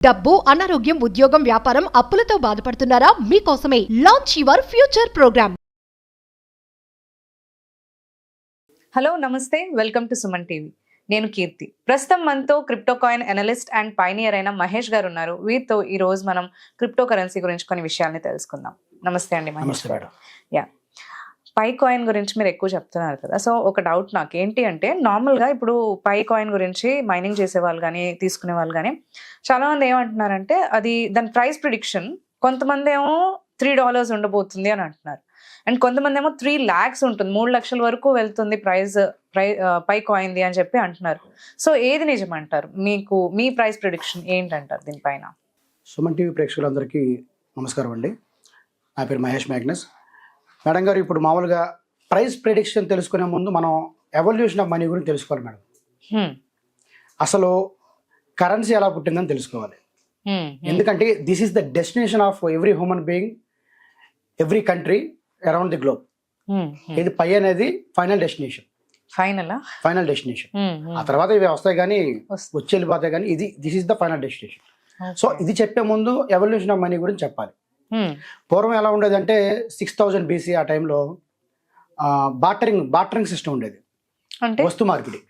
డబ్బు, అనారోగ్యం, ఉద్యోగం, వ్యాపారం, అప్పులతో బాధపడుతున్నారా? మీకోసమే launch your future programme. Hello నమస్తే, వెల్కమ్ టు సుమన్ టీవీ. నేను కీర్తి. ప్రస్తుతం మనతో crypto coin analyst and pioneer అయిన మహేష్ గారు ఉన్నారు. వీరితో ఈ రోజు మనం క్రిప్టో కరెన్సీ గురించి కొన్ని విషయాల్ని తెలుసుకుందాం. నమస్తే అండి మహేష్ గారు. యా, పై కాయిన్ గురించి మీరు ఎక్కువ చెప్తున్నారు కదా, సో ఒక డౌట్ నాకు ఏంటి అంటే, నార్మల్గా ఇప్పుడు పై కాయిన్ గురించి మైనింగ్ చేసే వాళ్ళు కానీ తీసుకునే వాళ్ళు కానీ చాలా మంది ఏమంటున్నారంటే, అది దాని ప్రైస్ ప్రిడిక్షన్ కొంతమంది ఏమో $3 ఉండబోతుంది అని అంటున్నారు, అండ్ కొంతమంది ఏమో 3 lakhs ఉంటుంది, 3 లక్షల వరకు వెళ్తుంది పై కాయిన్ది అని చెప్పి అంటున్నారు. సో ఏది నిజం అంటారు? మీకు మీ ప్రైస్ ప్రిడిక్షన్ ఏంటంటారు దీనిపైన? సుమన్ టీవీ ప్రేక్షకులందరికీ నమస్కారం అండి. నా పేరు మహేష్ మ్యాగ్నస్. మేడం గారు, ఇప్పుడు మామూలుగా ప్రైస్ ప్రిడిక్షన్ తెలుసుకునే ముందు మనం ఎవల్యూషన్ ఆఫ్ మనీ గురించి తెలుసుకోవాలి మేడం. అసలు కరెన్సీ ఎలా పుట్టిందని తెలుసుకోవాలి. ఎందుకంటే this is the destination of every human being, every country around the globe. ఇది పై అనేది ఫైనల్ డెస్టినేషన్. Final destination. ఆ తర్వాత ఇవి వస్తాయి కానీ వచ్చి వెళ్ళిపోతాయి, కానీ this is the final destination. So ఇది చెప్పే ముందు ఎవల్యూషన్ ఆఫ్ మనీ గురించి చెప్పాలి. పూర్వం ఎలా ఉండేది అంటే 6000 BC ఆ టైంలో బాటరింగ్ సిస్టమ్ ఉండేది, వస్తు మార్పిడి.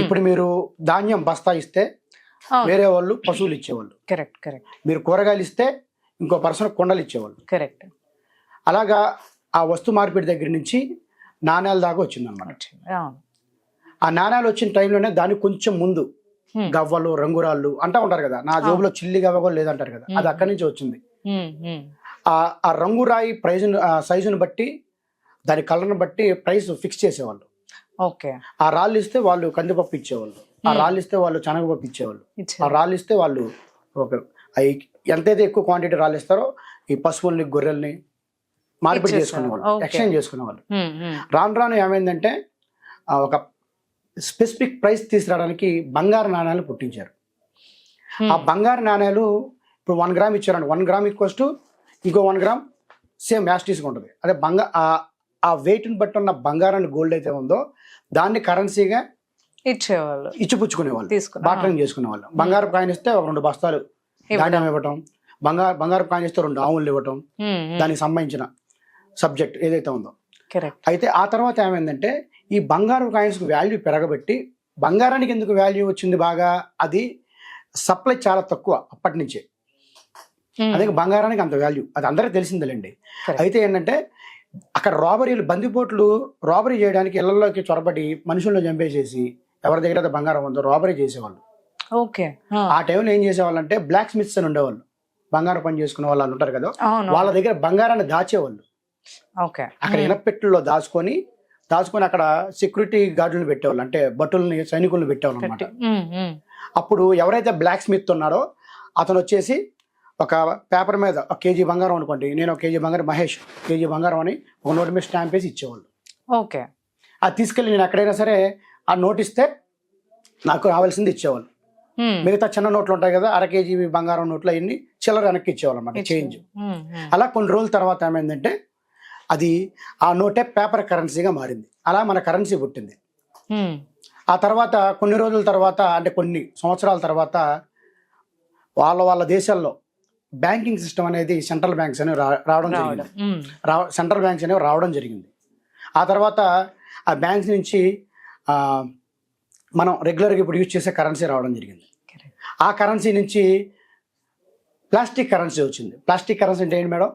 ఇప్పుడు మీరు ధాన్యం బస్తా ఇస్తే వేరే వాళ్ళు పశువులు ఇచ్చేవాళ్ళు, మీరు కూరగాయలు ఇస్తే ఇంకో పర్సన్ కొండలు ఇచ్చేవాళ్ళు. అలాగా ఆ వస్తు మార్పిడి దగ్గర నుంచి నాణ్యాల దాకా వచ్చింది అనమాట. ఆ నాణ్యాలు వచ్చిన టైంలోనే దానికి కొంచెం ముందు గవ్వలు, రంగురాళ్ళు అంటా ఉంటారు కదా, నా జోబులో చిల్లి గవ్వ కూడా లేదంటారు కదా, అది అక్కడి నుంచి వచ్చింది. ఆ రంగురాయి సైజును బట్టి, దాని కలర్ను బట్టి ప్రైస్ ఫిక్స్ చేసేవాళ్ళు. ఆ రాళ్ళు ఇస్తే వాళ్ళు కందిపప్పు ఇచ్చేవాళ్ళు, ఆ రాళ్ళు ఇస్తే వాళ్ళు శనగపప్పు ఇచ్చేవాళ్ళు, ఆ రాళ్ళు ఇస్తే వాళ్ళు ఎంతైతే ఎక్కువ క్వాంటిటీ రాళ్ళు ఇస్తారో ఈ పశువుల్ని, గొర్రెల్ని మార్పిడి చేసుకునేవాళ్ళు, ఎక్స్చేంజ్ చేసుకునేవాళ్ళు. రాను ఏమైందంటే ఒక స్పెసిఫిక్ ప్రైస్ తీసుకురావడానికి బంగారు నాణ్యాలు పుట్టించారు. ఆ బంగారు నాణ్యాలు ఇప్పుడు 1 గ్రామ్ ఇచ్చారండి, 1 గ్రామ్ ఈక్వల్స్ టు ఇంకో 1 గ్రామ్ సేమ్ యాస్టీస్గా ఉంటుంది. అదే ఆ వెయిట్ని బట్టి ఉన్న బంగారాన్ని, గోల్డ్ అయితే ఉందో దాన్ని కరెన్సీగా ఇచ్చేవాళ్ళు, ఇచ్చిపుచ్చుకునేవాళ్ళు, బాటరింగ్ చేసుకునేవాళ్ళు. బంగారు కాయిన్ ఇస్తే ఒక 2 బస్తాలు ధాన్యం ఇవ్వటం, బంగారు కాయిన్ ఇస్తే 2 ఆవులు ఇవ్వటం, దానికి సంబంధించిన సబ్జెక్ట్ ఏదైతే ఉందో. అయితే ఆ తర్వాత ఏమైందంటే ఈ బంగారు కాయిన్స్కి వాల్యూ పెరగబెట్టి, బంగారానికి ఎందుకు వాల్యూ వచ్చింది బాగా, అది సప్లై చాలా తక్కువ అప్పటి నుంచే, అదే బంగారానికి అంత వాల్యూ, అది అందరికీ తెలిసిందేలేండి. అయితే ఏంటంటే అక్కడ బందిపోట్లు రాబరీ చేయడానికి ఇళ్లలోకి చొరబడి మనుషులను చంపేసేసి ఎవరి దగ్గర అయితే బంగారం ఉందో రాబరీ చేసేవాళ్ళు. ఆ టైంలో ఏం చేసేవాళ్ళు అంటే బ్లాక్ స్మిత్స్ అని ఉండేవాళ్ళు, బంగారం పని చేసుకునే వాళ్ళు ఉంటారు కదా, వాళ్ళ దగ్గర బంగారాన్ని దాచేవాళ్ళు. అక్కడ ఇనపెట్టుల్లో దాచుకొని అక్కడ సెక్యూరిటీ గార్డులను పెట్టేవాళ్ళు, అంటే భటుల్ని, సైనికులను పెట్టేవాళ్ళు అనమాట. అప్పుడు ఎవరైతే బ్లాక్ స్మిత్ ఉన్నారో అతను వచ్చేసి ఒక పేపర్ మీద 1 kg బంగారం అనుకోండి, నేను 1 kg బంగారం, మహేష్ kg బంగారం అని ఒక నోట్ మీద స్టాంప్ వేసి ఇచ్చేవాళ్ళు. అది తీసుకెళ్ళి నేను ఎక్కడైనా సరే ఆ నోట్ ఇస్తే నాకు రావాల్సింది ఇచ్చేవాళ్ళు. మిగతా చిన్న నోట్లు ఉంటాయి కదా, 1/2 kg బంగారం నోట్లు అన్ని చిల్లర వెనక్కి ఇచ్చేవాళ్ళు అనమాట, చేంజ్. అలా కొన్ని రోజుల తర్వాత ఏమైందంటే అది ఆ నోటే పేపర్ కరెన్సీగా మారింది. అలా మన కరెన్సీ పుట్టింది. ఆ తర్వాత కొన్ని రోజుల తర్వాత, అంటే కొన్ని సంవత్సరాల తర్వాత వాళ్ళ దేశాల్లో బ్యాంకింగ్ సిస్టమ్ అనేది సెంట్రల్ బ్యాంక్స్ అనేవి రావడం జరిగింది. ఆ తర్వాత ఆ బ్యాంక్స్ నుంచి మనం రెగ్యులర్గా ఇప్పుడు యూజ్ చేసే కరెన్సీ రావడం జరిగింది. ఆ కరెన్సీ నుంచి ప్లాస్టిక్ కరెన్సీ వచ్చింది. ప్లాస్టిక్ కరెన్సీ అంటే ఏంటి మేడం?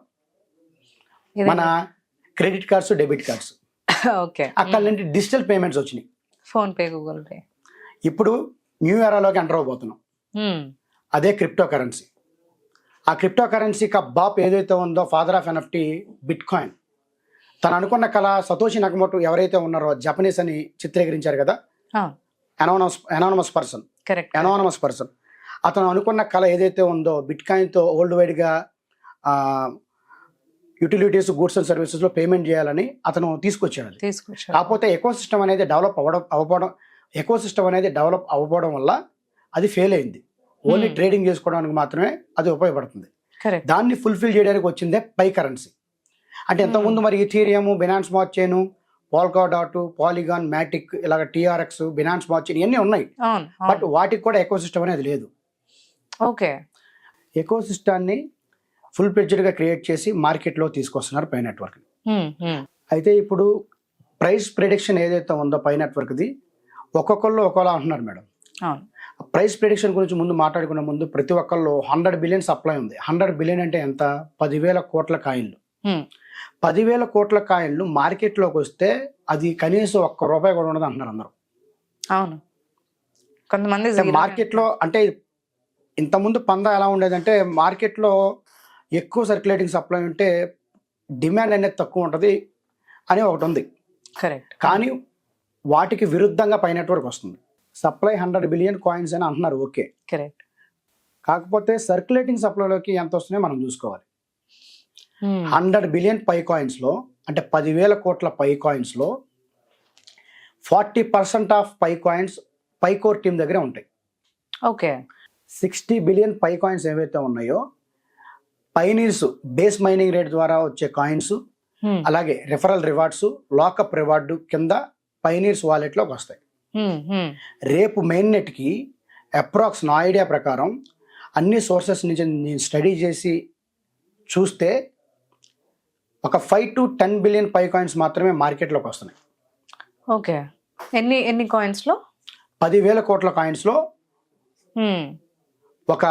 మన క్రెడిట్ కార్డ్స్, డెబిట్ కార్డ్స్. అక్కడ నుండి డిజిటల్ పేమెంట్స్ వచ్చినాయి, ఫోన్పే, గూగుల్ పే. ఇప్పుడు న్యూ ఎరాలోకి ఎంటర్ అవబోతున్నాం. అదే క్రిప్టో కరెన్సీ. ఆ క్రిప్టో కరెన్సీ బాప్ ఏదైతే ఉందో, father of NFT, bit coin. తను అనుకున్న కళ సతోషి నకమోటో ఎవరైతే ఉన్నారో, జపనీస్ అని చిత్రీకరించారు కదా, ఎనానమస్ పర్సన్. అతను అనుకున్న కళ ఏదైతే ఉందో, బిట్ కాయిన్తో వరల్డ్ వైడ్గా యుటిలిటీస్, గూడ్స్ అండ్ సర్వీసెస్లో పేమెంట్ చేయాలని అతను తీసుకొచ్చాడు. కాకపోతే ఎకో సిస్టమ్ అనేది డెవలప్ అవ్వకపోవడం వల్ల అది ఫెయిల్ అయింది. ఓన్లీ ట్రేడింగ్ చేసుకోవడానికి మాత్రమే అది ఉపయోగపడుతుంది. దాన్ని ఫుల్ఫిల్ చేయడానికి వచ్చిందే పై కరెన్సీ. అంటే ఇంతకుముందు మరి Ethereum, Binance smart chain, Polkadot, Polygon, Matic, ఇలాగ TRX, బినాన్స్ స్మార్ట్ చైన్ ఇవన్నీ ఉన్నాయి. బట్ వాటికి కూడా ఎకో సిస్టమ్ అనేది లేదు. ఓకే. ఎకో సిస్టాన్ని ఫుల్ ఫ్లెడ్జ్డ్గా క్రియేట్ చేసి మార్కెట్లో తీసుకొస్తున్నారు పై నెట్వర్క్. అయితే ఇప్పుడు ప్రైస్ ప్రిడిక్షన్ ఏదైతే ఉందో పై నెట్వర్క్ది ఒక్కొక్కళ్ళు ఒక్కోలా అంటున్నారు మేడం. అవును. ప్రైస్ ప్రిడిక్షన్ గురించి ముందు మాట్లాడుకునే ముందు ప్రతి ఒక్కళ్ళు 100 బిలియన్ సప్లై ఉంది. 100 బిలియన్ అంటే ఎంత? 10,000 కోట్ల కాయిన్లు. 10,000 కోట్ల కాయిన్లు మార్కెట్లోకి వస్తే అది కనీసం ₹1 కూడా ఉండదు అంటున్నారు అందరూ. అవును. కొంతమంది మార్కెట్లో అంటే ఇంతకుముందు పందా ఎలా ఉండేదంటే మార్కెట్లో ఎక్కువ సర్క్యులేటింగ్ సప్లై ఉంటే డిమాండ్ అనేది తక్కువ ఉంటుంది అని ఒకటి ఉంది. కరెక్ట్. కానీ వాటికి విరుద్ధంగా పై నెట్వర్క్ వస్తుంది. సప్లై 100 బిలియన్ కాయిన్స్ అని అంటున్నారు. Okay, correct. కాకపోతే సర్క్యులేటింగ్ సప్లైలోకి ఎంత వస్తున్నాయో మనం చూసుకోవాలి. 100 బిలియన్ పై కాయిన్స్లో అంటే 10,000 కోట్ల పై కాయిన్స్లో 40% of Pi coins Pi core team దగ్గరే ఉంటాయి. ఓకే. 60 బిలియన్ పై కాయిన్స్ ఏవైతే ఉన్నాయో పైనీర్స్ బేస్ మైనింగ్ రేట్ ద్వారా వచ్చే కాయిన్స్, అలాగే రిఫరల్ రివార్డ్స్, లాకప్ రివార్డు కింద పైనీర్స్ వాలెట్లోకి వస్తాయి. రేపు మెయిన్ నెట్కి అప్రాక్స్ నా ఐడియా ప్రకారం అన్ని సోర్సెస్ నుంచి నేను స్టడీ చేసి చూస్తే ఒక 5 to 10 బిలియన్ పై కాయిన్స్ మాత్రమే మార్కెట్లోకి వస్తున్నాయి. ఓకే. ఎన్ని కాయిన్స్లో? 10,000 కోట్ల కాయిన్స్లో ఒక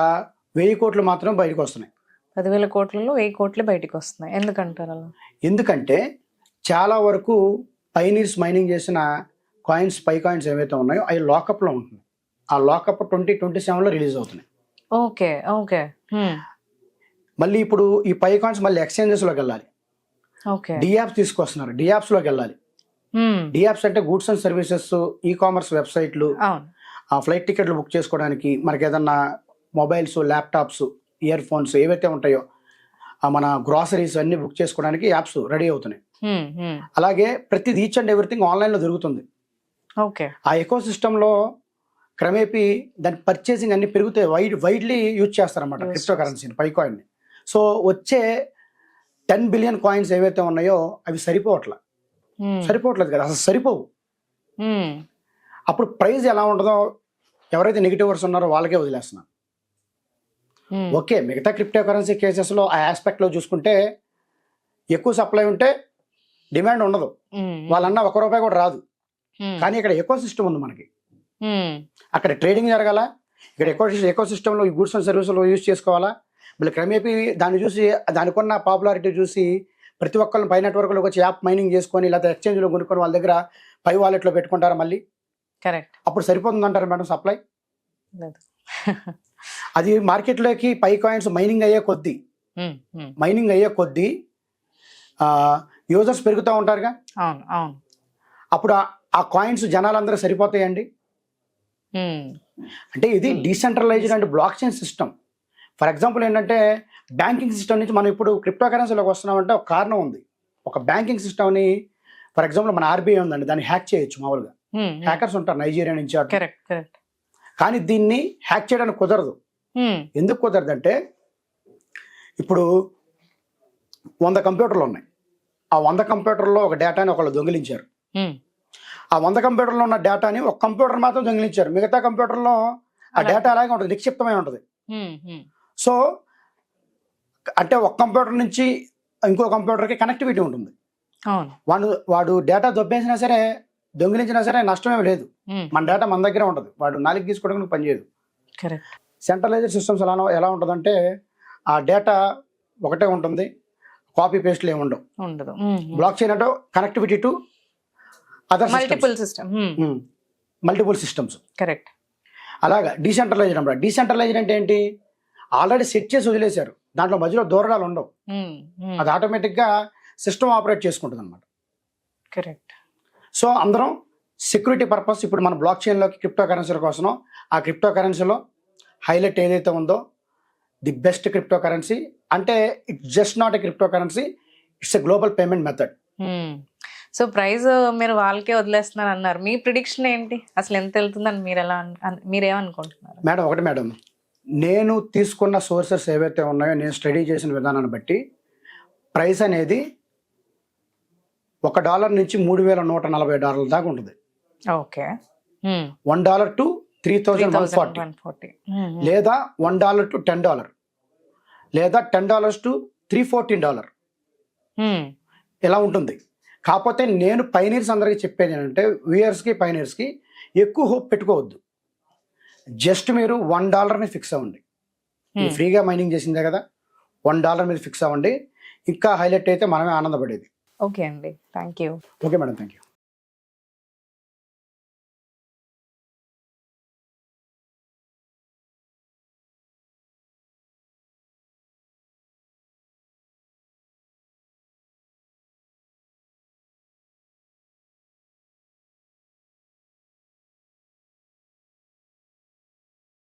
1,000 కోట్లు మాత్రం బయటకు వస్తున్నాయి. 10,000 కోట్లలో 1,000 కోట్లు బయటికి వస్తున్నాయి. ఎందుకంటారు అలా? ఎందుకంటే చాలా వరకు పైనీర్స్ మైనింగ్ చేసిన కాయిన్స్ పై కాయిన్స్ ఏవైతే ఉన్నాయో అవి లాకప్లో ఉంటున్నాయి. ఆ లాకప్ 2027లో రిలీజ్ అవుతున్నాయి. ఓకే. ఓకే. మళ్ళీ ఇప్పుడు ఈ పై కాయిన్స్ మళ్ళీ ఎక్స్చేంజెస్లోకి వెళ్ళాలి. ఓకే. డియాప్స్ తీసుకొస్తున్నారు, డియాప్స్లోకి వెళ్ళాలి. డియాప్స్ అంటే goods and services, e commerce వెబ్సైట్లు, ఆ ఫ్లైట్ టికెట్లు బుక్ చేసుకోవడానికి, మనకి ఏదన్నా మొబైల్స్, ల్యాప్టాప్స్, ఇయర్ ఫోన్స్ ఏవైతే ఉంటాయో మన గ్రాసరీస్ అన్ని బుక్ చేసుకోవడానికి యాప్స్ రెడీ అవుతున్నాయి. అలాగే ప్రతి ఈచ్ అండ్ ఎవ్రీథింగ్ ఆన్లైన్లో దొరుకుతుంది. ఓకే. ఆ ఎకో సిస్టంలో క్రమేపీ దాని పర్చేసింగ్ అన్ని పెరుగుతాయి. వైడ్లీ యూజ్ చేస్తారన్నమాట క్రిప్టో కరెన్సీని, పై కాయిన్ని. సో వచ్చే 10 బిలియన్ కాయిన్స్ ఏవైతే ఉన్నాయో అవి సరిపోవట్లేదు కదా, అసలు సరిపోవు. అప్పుడు ప్రైస్ ఎలా ఉంటుందో ఎవరైతే నెగిటివర్స్ ఉన్నారో వాళ్ళకే వదిలేస్తున్నారు. ఓకే, మిగతా క్రిప్టో కరెన్సీ కేసెస్లో ఆ ఆస్పెక్ట్లో చూసుకుంటే ఎక్కువ సప్లై ఉంటే డిమాండ్ ఉండదు, వాళ్ళన్నా ₹1 కూడా రాదు. కానీ ఇక్కడ ఎకో సిస్టమ్ ఉంది మనకి, అక్కడ ట్రేడింగ్ జరగాల, ఇక్కడ ఎకో సిస్టంలో ఈ గూడ్స్ అండ్ సర్వీసులు యూజ్ చేసుకోవాలా. మళ్ళీ క్రమేపీ దాన్ని చూసి దానికున్న పాపులారిటీ చూసి ప్రతి ఒక్కరిని పై నెట్వర్క్లోకి వచ్చి యాప్ మైనింగ్ చేసుకొని లేదా ఎక్స్చేంజ్లో కొనుక్కొని వాళ్ళ దగ్గర పై వాలెట్లో పెట్టుకుంటారా మళ్ళీ. కరెక్ట్. అప్పుడు సరిపోతుంది అంటారు మేడం సప్లై? అది మార్కెట్లోకి పై కాయిన్స్ మైనింగ్ అయ్యే కొద్దీ యూజర్స్ పెరుగుతూ ఉంటారుగా. అప్పుడు ఆ కాయిన్స్ జనాలందరూ సరిపోతాయండి. అంటే ఇది decentralised and block chain system. For example ఏంటంటే బ్యాంకింగ్ సిస్టమ్ నుంచి మనం ఇప్పుడు క్రిప్టో కరెన్సీలోకి వస్తున్నామంటే ఒక కారణం ఉంది. ఒక బ్యాంకింగ్ సిస్టమ్ని ఫర్ ఎగ్జాంపుల్ మన ఆర్బీఐ ఉందండి, దాన్ని హ్యాక్ చేయొచ్చు. మామూలుగా హ్యాకర్స్ ఉంటారు నైజీరియా నుంచి. కరెక్ట్. కానీ దీన్ని హ్యాక్ చేయడానికి కుదరదు. ఎందుకు కుదరదు అంటే ఇప్పుడు 100 కంప్యూటర్లు ఉన్నాయి. ఆ 100 కంప్యూటర్లో ఒక డేటాని ఒకళ్ళు దొంగిలించారు. ఆ 100 కంప్యూటర్లో ఉన్న డేటాని ఒక కంప్యూటర్ మాత్రం దొంగిలించారు. మిగతా కంప్యూటర్లో ఆ డేటా అలాగే ఉంటుంది, నిక్షిప్తమై ఉంటుంది. సో అంటే ఒక కంప్యూటర్ నుంచి ఇంకో కంప్యూటర్కి కనెక్టివిటీ ఉంటుంది. వాడు డేటా దొబ్బేసినా సరే, దొంగిలించినా సరే నష్టమేమి లేదు. మన డేటా మన దగ్గరే ఉంటుంది, వాడు నాలుగు తీసుకోవడానికి పనిచేయదు. సెంట్రలైజ్డ్ సిస్టమ్స్ ఎలా ఉంటుందంటే ఆ డేటా ఒకటే ఉంటుంది, కాపీ పేస్ట్లు ఏమి ఉండవు. బ్లాక్ చైన్ అంటే connectivity to other multiple systems. Correct. అలాగా డీసెంట్రలైజ్డ్ అన్నమాట. డీసెంట్రలైజ్డ్ అంటే ఏంటి? ఆల్రెడీ సెట్ చేసి వదిలేశారు, దాంట్లో మధ్యలో దూరాలు ఉండవు. అది ఆటోమేటిక్గా సిస్టమ్ ఆపరేట్ చేసుకుంటుంది అనమాట. కరెక్ట్. సో అందరం సెక్యూరిటీ పర్పస్ ఇప్పుడు మన బ్లాక్ చైన్లోకి క్రిప్టో కరెన్సీలకు వస్తున్నాం. ఆ క్రిప్టో కరెన్సీలో హైలైట్ ఏదైతే ఉందో ది బెస్ట్ క్రిప్టో కరెన్సీ అంటే it's just not a crypto currency, it's a global payment method. So price మీరు వాళ్ళకే వదిలేస్తున్నారు అన్నారు, మీ ప్రిడిక్షన్ ఏంటి? అసలు ఎంత వెళ్తుందని మీరేమనుకుంటున్నారు? మేడం, నేను తీసుకున్న సోర్సెస్ ఏవైతే ఉన్నాయో, నేను స్టడీ చేసిన విధానాన్ని బట్టి ప్రైస్ అనేది $1 నుంచి $3,140 దాకా ఉంటుంది. ఓకే. $1 to $3,140 140. లేదా $1 to $10 లేదా $10 to $314 ఇలా ఉంటుంది. కాకపోతే నేను పైనీర్స్ అందరికీ చెప్పేది ఏంటంటే వ్యూయర్స్కి పైనీర్స్కి ఎక్కువ హోప్ పెట్టుకోవద్దు. జస్ట్ మీరు $1 ఫిక్స్ అవ్వండి. ఫ్రీగా మైనింగ్ చేసిందే కదా, $1 మీద ఫిక్స్ అవ్వండి. ఇంకా హైలైట్ అయితే మనమే ఆనందపడేది. ఓకే అండి, thank you. Okay madam, thank you.